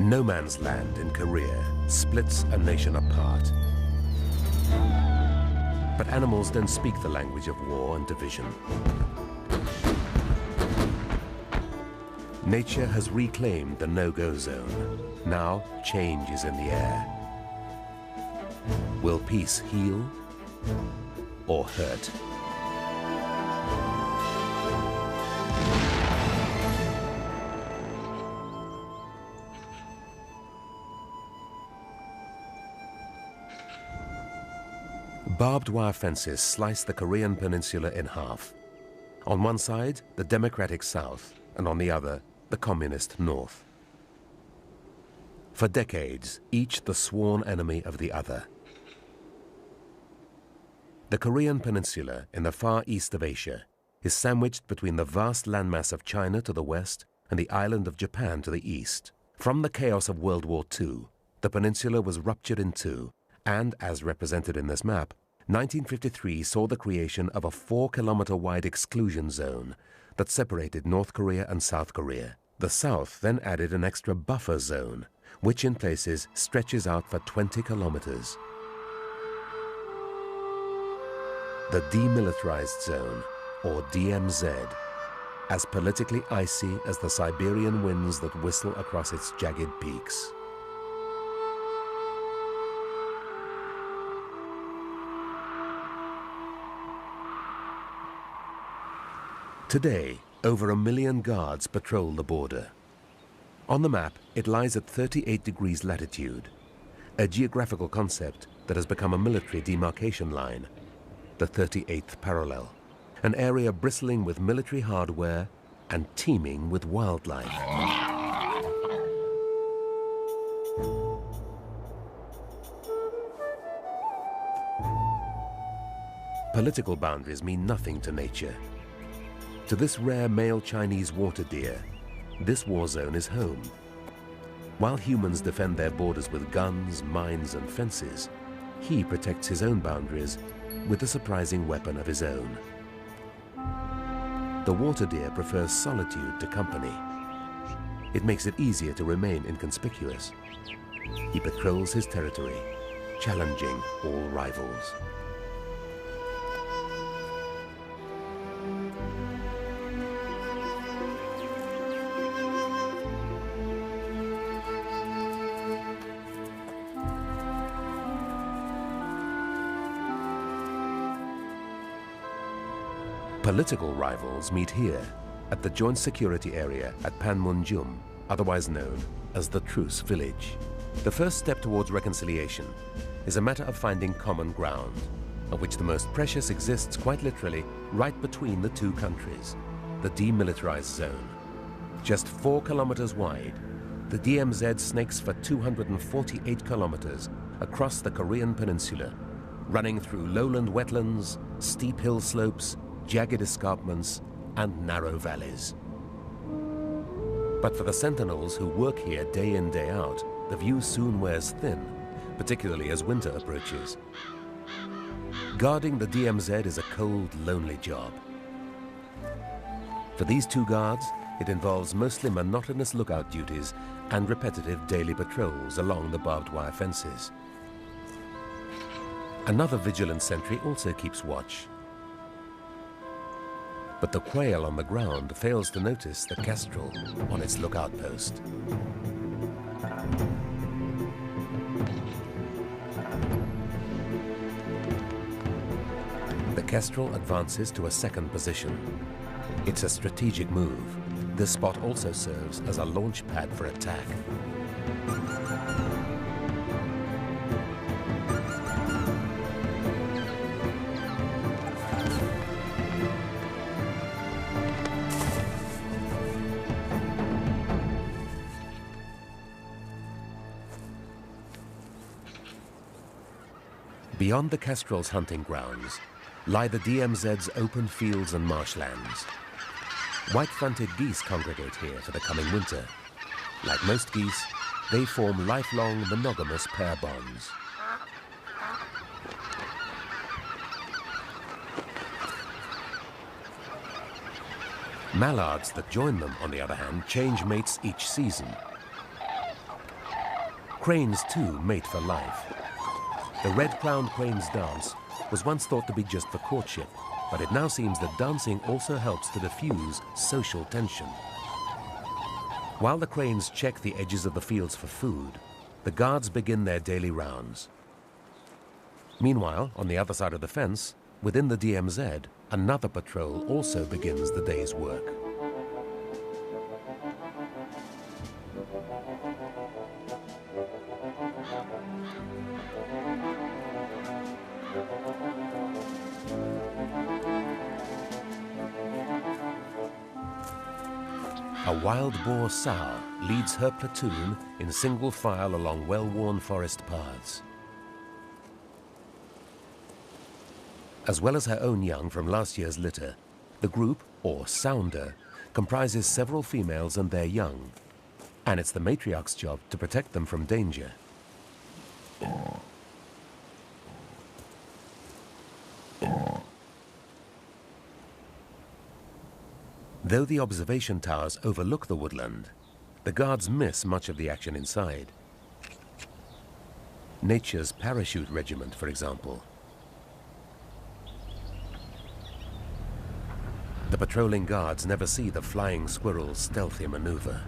No man's land in Korea splits a nation apart. But animals don't speak the language of war and division. Nature has reclaimed the no-go zone. Now change is in the air. Will peace heal or hurt? Barbed wire fences slice the Korean peninsula in half. On one side, the democratic south, and on the other, the communist north. For decades, each the sworn enemy of the other. The Korean peninsula in the far east of Asia is sandwiched between the vast landmass of China to the west and the island of Japan to the east. From the chaos of World War II, the peninsula was ruptured in two, and as represented in this map, 1953 saw the creation of a 4-kilometer-wide exclusion zone that separated North Korea and South Korea. The South then added an extra buffer zone, which in places stretches out for 20 kilometers. The Demilitarized Zone, or DMZ, as politically icy as the Siberian winds that whistle across its jagged peaks. Today, over 1 million guards patrol the border. On the map, it lies at 38 degrees latitude, a geographical concept that has become a military demarcation line, the 38th parallel, an area bristling with military hardware and teeming with wildlife. Political boundaries mean nothing to nature. To this rare male Chinese water deer, this war zone is home. While humans defend their borders with guns, mines, and fences, he protects his own boundaries with a surprising weapon of his own. The water deer prefers solitude to company. It makes it easier to remain inconspicuous. He patrols his territory, challenging all rivals. Political rivals meet here at the Joint Security Area at Panmunjom, otherwise known as the Truce Village. The first step towards reconciliation is a matter of finding common ground, of which the most precious exists quite literally right between the two countries, the demilitarized zone. Just 4 kilometers wide, the DMZ snakes for 248 kilometers across the Korean peninsula, running through lowland wetlands, steep hill slopes, jagged escarpments, and narrow valleys. But for the sentinels who work here day in, day out, the view soon wears thin, particularly as winter approaches. Guarding the DMZ is a cold, lonely job. For these two guards, it involves mostly monotonous lookout duties and repetitive daily patrols along the barbed wire fences. Another vigilant sentry also keeps watch. But the quail on the ground fails to notice the kestrel on its lookout post. The kestrel advances to a second position. It's a strategic move. This spot also serves as a launch pad for attack. Beyond the kestrel's hunting grounds lie the DMZ's open fields and marshlands. White-fronted geese congregate here for the coming winter. Like most geese, they form lifelong monogamous pair bonds. Mallards that join them, on the other hand, change mates each season. Cranes too mate for life. The red-crowned crane's dance was once thought to be just for courtship, but it now seems that dancing also helps to diffuse social tension. While the cranes check the edges of the fields for food, the guards begin their daily rounds. Meanwhile, on the other side of the fence, within the DMZ, another patrol also begins the day's work. A wild boar sow leads her platoon in single file along well-worn forest paths. As well as her own young from last year's litter, the group, or sounder, comprises several females and their young, and it's the matriarch's job to protect them from danger. Though the observation towers overlook the woodland, the guards miss much of the action inside. Nature's parachute regiment, for example. The patrolling guards never see the flying squirrel's stealthy maneuver.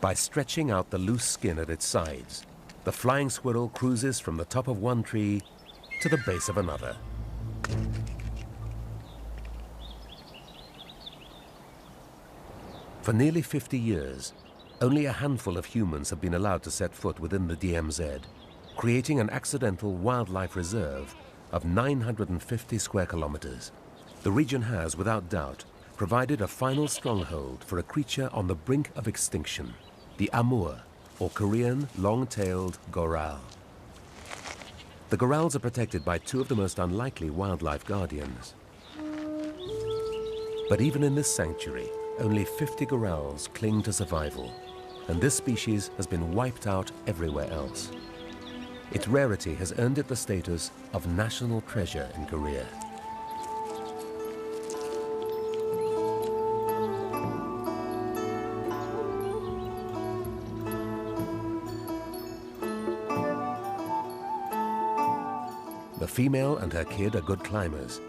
By stretching out the loose skin at its sides, the flying squirrel cruises from the top of one tree to the base of another. For nearly 50 years, only a handful of humans have been allowed to set foot within the DMZ, creating an accidental wildlife reserve of 950 square kilometers. The region has, without doubt, provided a final stronghold for a creature on the brink of extinction, the Amur, or Korean long-tailed goral. The gorals are protected by two of the most unlikely wildlife guardians. But even in this sanctuary, only 50 gorals cling to survival, and this species has been wiped out everywhere else. Its rarity has earned it the status of national treasure in Korea. The female and her kid are good climbers,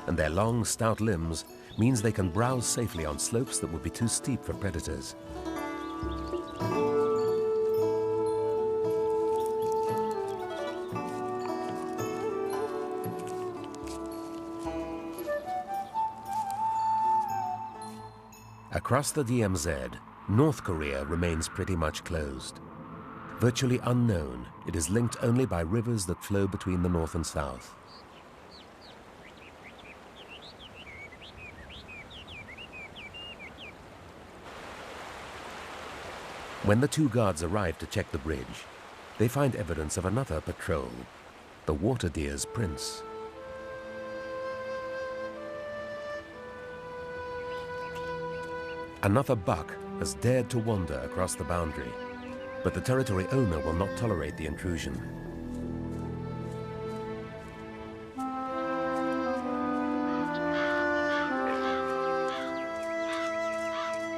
and their long, stout limbs means they can browse safely on slopes that would be too steep for predators. Across the DMZ, North Korea remains pretty much closed. Virtually unknown, it is linked only by rivers that flow between the north and south. When the two guards arrive to check the bridge, they find evidence of another patrol, the water deer's prince. Another buck has dared to wander across the boundary, but the territory owner will not tolerate the intrusion.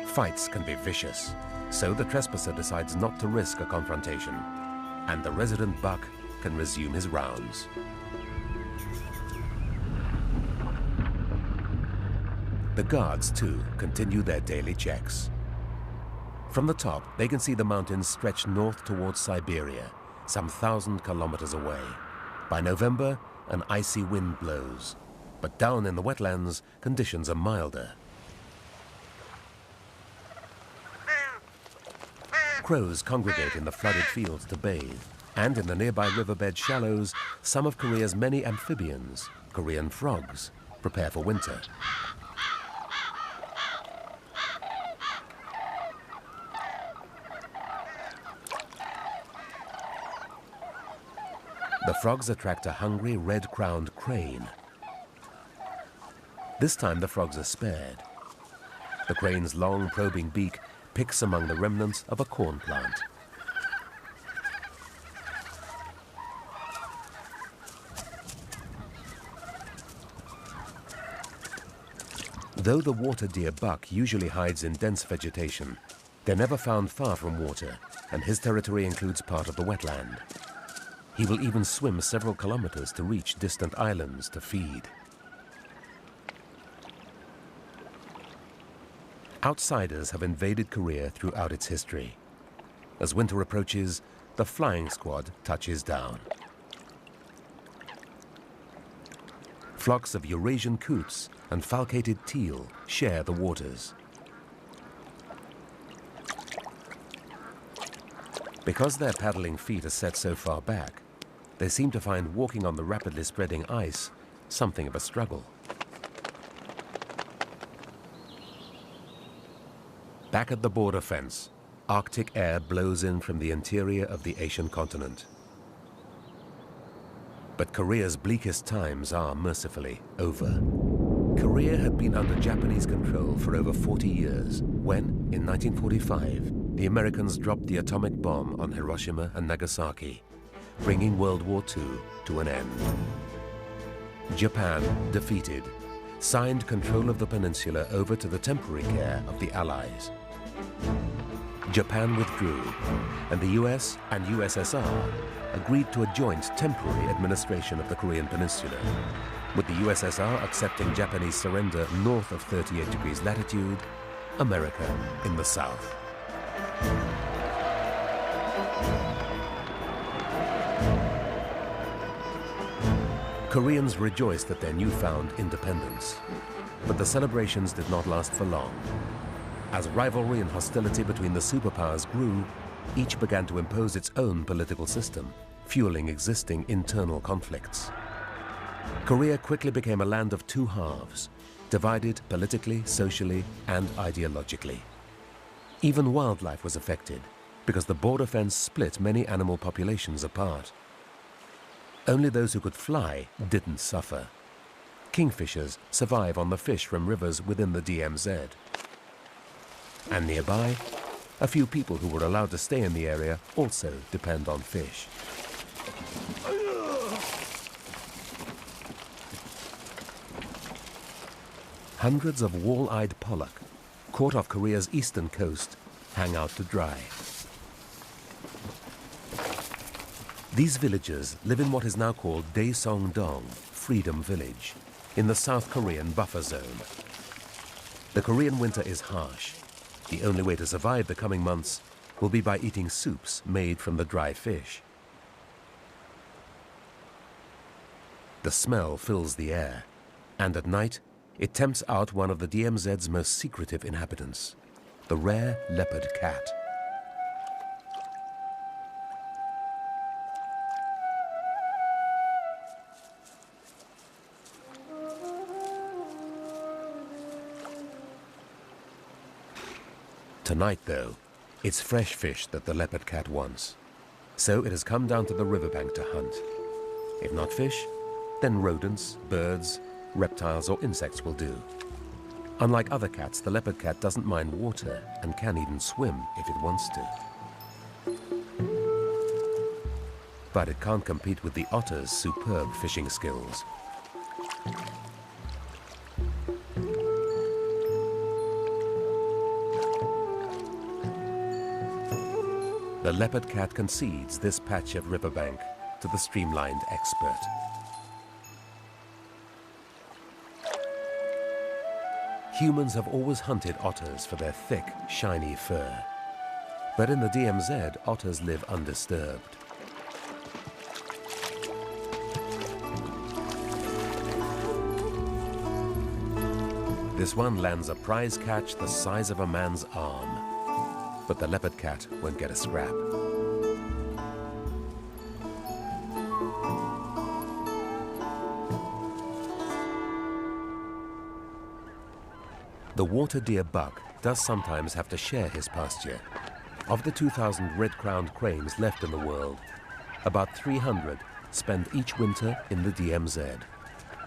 Fights can be vicious, so the trespasser decides not to risk a confrontation, and the resident buck can resume his rounds. The guards, too, continue their daily checks. From the top, they can see the mountains stretch north towards Siberia, some 1,000 kilometers away. By November, an icy wind blows, but down in the wetlands, conditions are milder. Crows congregate in the flooded fields to bathe, and in the nearby riverbed shallows, some of Korea's many amphibians, Korean frogs, prepare for winter. The frogs attract a hungry red-crowned crane. This time the frogs are spared. The crane's long probing beak picks among the remnants of a corn plant. Though the water deer buck usually hides in dense vegetation, they're never found far from water, and his territory includes part of the wetland. He will even swim several kilometers to reach distant islands to feed. Outsiders have invaded Korea throughout its history. As winter approaches, the flying squad touches down. Flocks of Eurasian coots and falcated teal share the waters. Because their paddling feet are set so far back, they seem to find walking on the rapidly spreading ice something of a struggle. Back at the border fence, Arctic air blows in from the interior of the Asian continent. But Korea's bleakest times are mercifully over. Korea had been under Japanese control for over 40 years when, in 1945, the Americans dropped the atomic bomb on Hiroshima and Nagasaki, bringing World War II to an end. Japan, defeated, signed control of the peninsula over to the temporary care of the Allies. Japan withdrew, and the US and USSR agreed to a joint temporary administration of the Korean peninsula, with the USSR accepting Japanese surrender north of 38 degrees latitude, America in the south. Koreans rejoiced at their newfound independence, but the celebrations did not last for long. As rivalry and hostility between the superpowers grew, each began to impose its own political system, fueling existing internal conflicts. Korea quickly became a land of two halves, divided politically, socially, and ideologically. Even wildlife was affected, because the border fence split many animal populations apart. Only those who could fly didn't suffer. Kingfishers survive on the fish from rivers within the DMZ. And nearby, a few people who were allowed to stay in the area also depend on fish. Hundreds of wall-eyed pollock, caught off Korea's eastern coast, hang out to dry. These villagers live in what is now called Daesong-dong, Freedom Village, in the South Korean buffer zone. The Korean winter is harsh. The only way to survive the coming months will be by eating soups made from the dry fish. The smell fills the air, and at night, it tempts out one of the DMZ's most secretive inhabitants, the rare leopard cat. Tonight, though, it's fresh fish that the leopard cat wants. So it has come down to the riverbank to hunt. If not fish, then rodents, birds, reptiles or insects will do. Unlike other cats, the leopard cat doesn't mind water and can even swim if it wants to. But it can't compete with the otter's superb fishing skills. The leopard cat concedes this patch of riverbank to the streamlined expert. Humans have always hunted otters for their thick, shiny fur. But in the DMZ, otters live undisturbed. This one lands a prize catch the size of a man's arm. But the leopard cat won't get a scrap. The water deer buck does sometimes have to share his pasture. Of the 2,000 red-crowned cranes left in the world, about 300 spend each winter in the DMZ.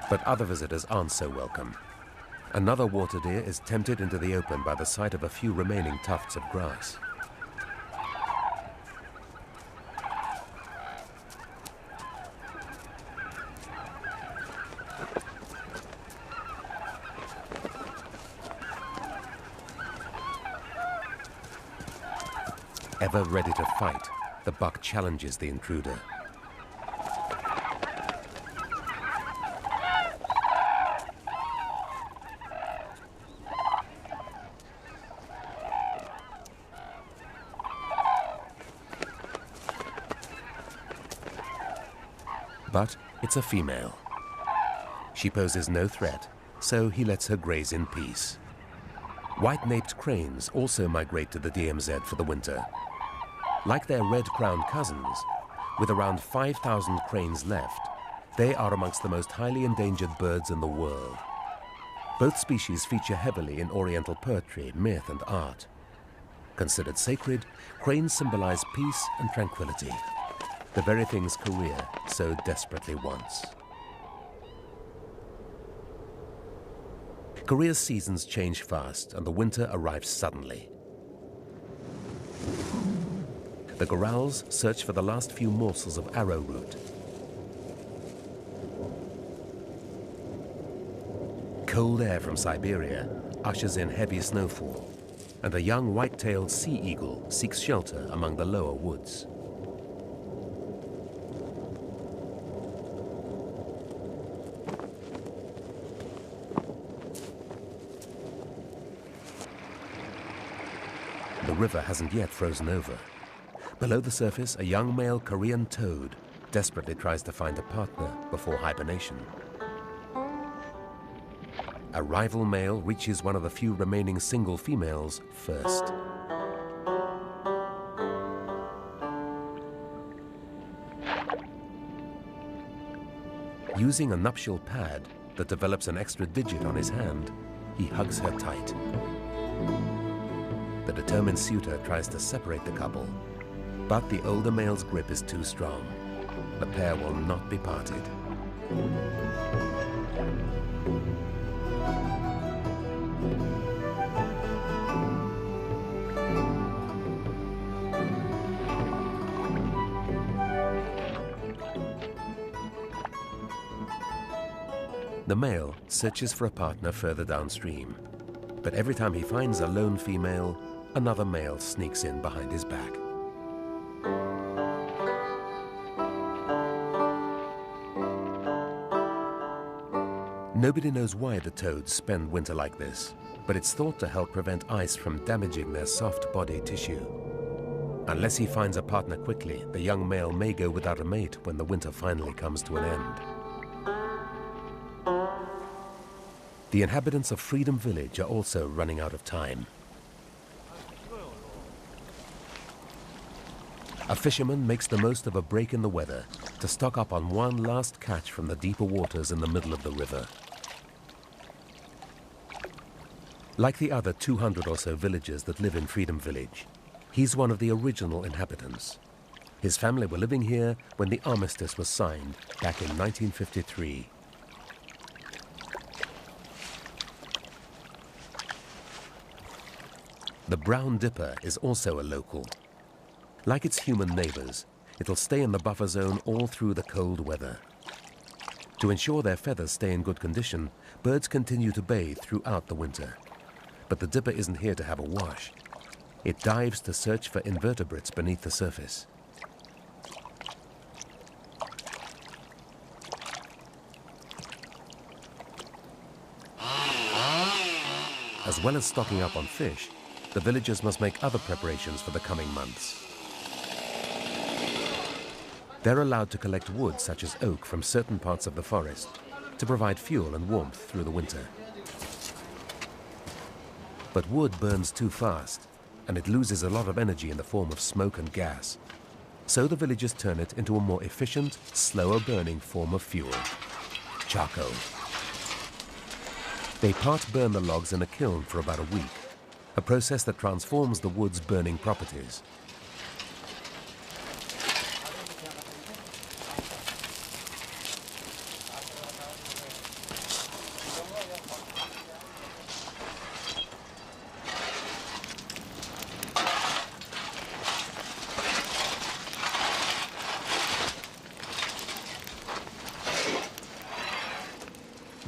But other visitors aren't so welcome. Another water deer is tempted into the open by the sight of a few remaining tufts of grass. Ever ready to fight, the buck challenges the intruder. But it's a female. She poses no threat, so he lets her graze in peace. White-naped cranes also migrate to the DMZ for the winter. Like their red-crowned cousins, with around 5,000 cranes left, they are amongst the most highly endangered birds in the world. Both species feature heavily in Oriental poetry, myth, and art. Considered sacred, cranes symbolize peace and tranquility, the very things Korea so desperately wants. Korea's seasons change fast, and the winter arrives suddenly. The gorals search for the last few morsels of arrowroot. Cold air from Siberia ushers in heavy snowfall, and a young white-tailed sea eagle seeks shelter among the lower woods. The river hasn't yet frozen over. Below the surface, a young male Korean toad desperately tries to find a partner before hibernation. A rival male reaches one of the few remaining single females first. Using a nuptial pad that develops an extra digit on his hand, he hugs her tight. The determined suitor tries to separate the couple, but the older male's grip is too strong. The pair will not be parted. The male searches for a partner further downstream, but every time he finds a lone female, another male sneaks in behind his back. Nobody knows why the toads spend winter like this, but it's thought to help prevent ice from damaging their soft body tissue. Unless he finds a partner quickly, the young male may go without a mate when the winter finally comes to an end. The inhabitants of Freedom Village are also running out of time. A fisherman makes the most of a break in the weather to stock up on one last catch from the deeper waters in the middle of the river. Like the other 200 or so villagers that live in Freedom Village, he's one of the original inhabitants. His family were living here when the armistice was signed back in 1953. The brown dipper is also a local. Like its human neighbors, it'll stay in the buffer zone all through the cold weather. To ensure their feathers stay in good condition, birds continue to bathe throughout the winter. But the dipper isn't here to have a wash. It dives to search for invertebrates beneath the surface. As well as stocking up on fish, the villagers must make other preparations for the coming months. They're allowed to collect wood such as oak from certain parts of the forest to provide fuel and warmth through the winter. But wood burns too fast, and it loses a lot of energy in the form of smoke and gas. So the villagers turn it into a more efficient, slower burning form of fuel: charcoal. They part burn the logs in a kiln for about a week, a process that transforms the wood's burning properties.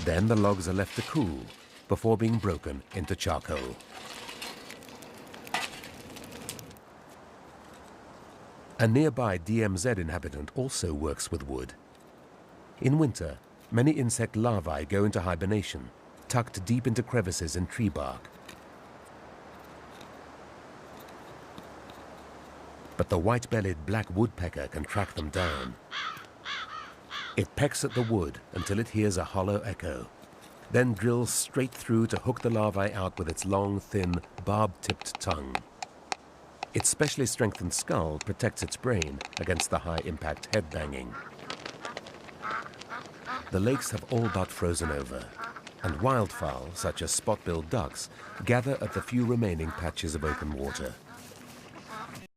Then the logs are left to cool before being broken into charcoal. A nearby DMZ inhabitant also works with wood. In winter, many insect larvae go into hibernation, tucked deep into crevices in tree bark. But the white-bellied black woodpecker can track them down. It pecks at the wood until it hears a hollow echo, then drills straight through to hook the larvae out with its long, thin, barb-tipped tongue. Its specially strengthened skull protects its brain against the high-impact head banging. The lakes have all but frozen over, and wildfowl, such as spot-billed ducks, gather at the few remaining patches of open water.